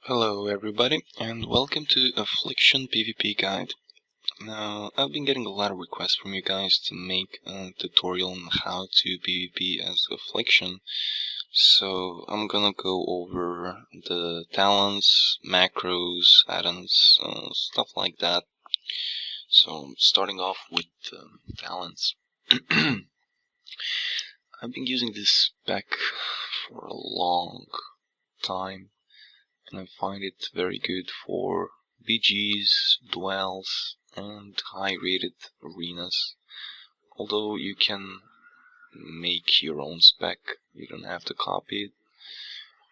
Hello everybody, and welcome to Affliction PvP Guide. Now, I've been getting a lot of requests from you guys to make a tutorial on how to PvP as Affliction, so I'm gonna go over the talents, macros, addons, stuff like that. So, starting off with talents. I've been using this spec for a long time, and I find it very good for BGs, duels, and high-rated arenas. Although you can make your own spec, you don't have to copy it.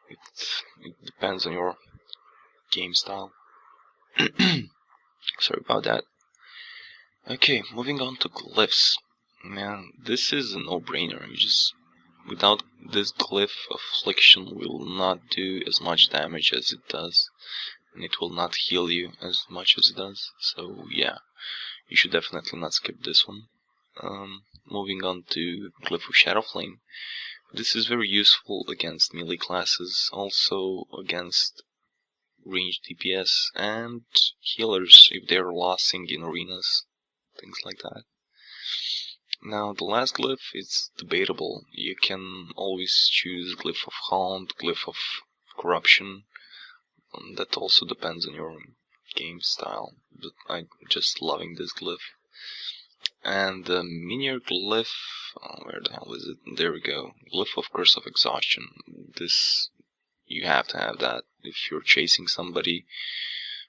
It depends on your game style. Sorry about that. Okay, moving on to glyphs. Man, this is a no-brainer. Without this glyph, Affliction will not do as much damage as it does, and it will not heal you as much as it does. So yeah, you should definitely not skip this one. Moving on to Glyph of Shadow Flame. This is very useful against melee classes, also against ranged DPS and healers if they're losing in arenas, things like that. Now the last glyph is debatable. You can always choose Glyph of Haunt, Glyph of Corruption. That also depends on your game style, but I'm just loving this glyph. And the minier glyph, where the hell is it? There we go. Glyph of Curse of Exhaustion. This, you have to have that if you're chasing somebody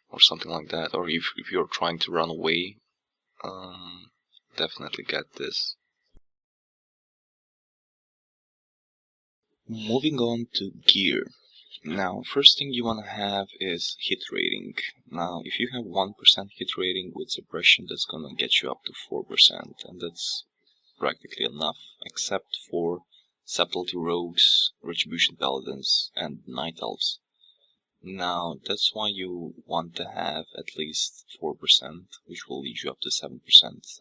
or something like that, or if you're trying to run away. Definitely get this. Moving on to gear. Now, first thing you want to have is hit rating. Now, if you have 1% hit rating with suppression, that's gonna get you up to 4%, and that's practically enough, except for Subtlety Rogues, Retribution Paladins, and Night Elves. Now, that's why you want to have at least 4%, which will lead you up to 7%,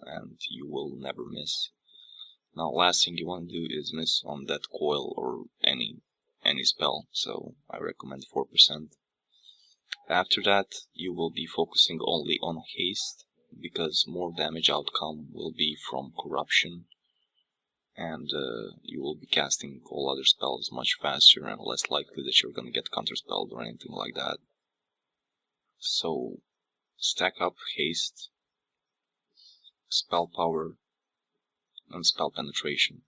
and you will never miss. Now, last thing you want to do is miss on that coil or any spell, so I recommend 4%. After that, you will be focusing only on haste, because more damage outcome will be from corruption, and you will be casting all other spells much faster and less likely that you're gonna get counterspelled or anything like that. So stack up haste, spell power, and spell penetration.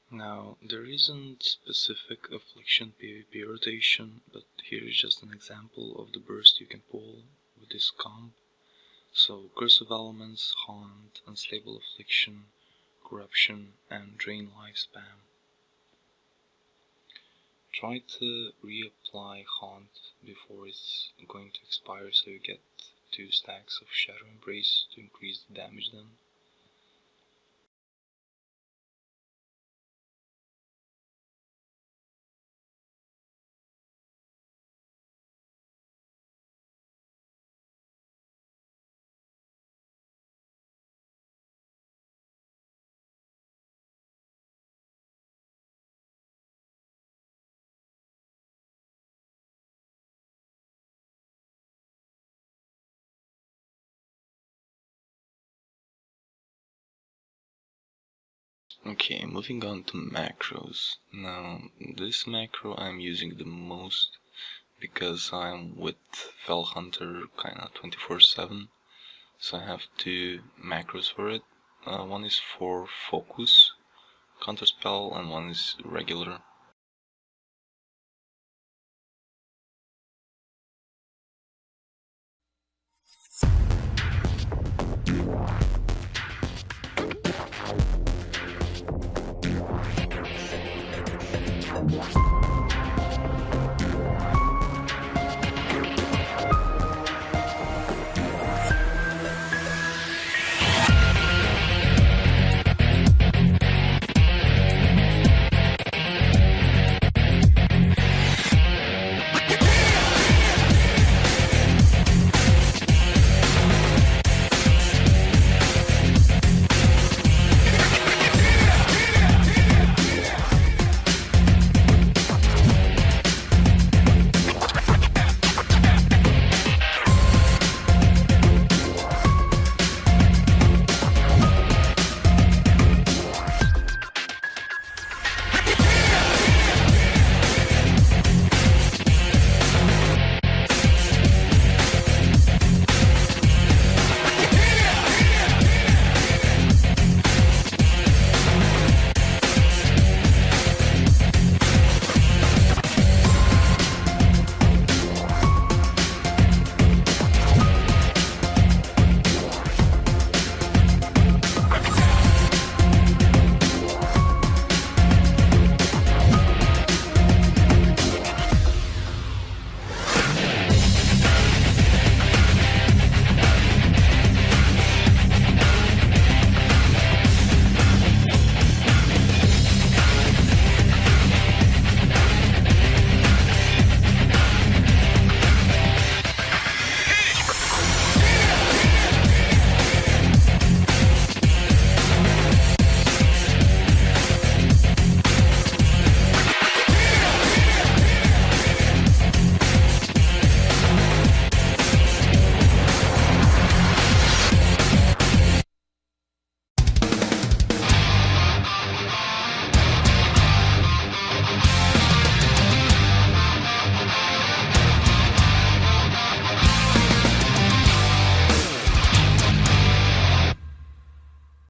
Now, there isn't specific Affliction PvP rotation, but here is just an example of the burst you can pull with this comp. So, Curse of Elements, Haunt, Unstable Affliction, Corruption, and Drain Life spam. Try to reapply Haunt before it's going to expire so you get 2 stacks of Shadow Embrace to increase the damage then. Okay, moving on to macros. Now, this macro I'm using the most because I'm with Fell Hunter kinda 24/7, so I have 2 macros for it. One is for focus, counterspell, and one is regular.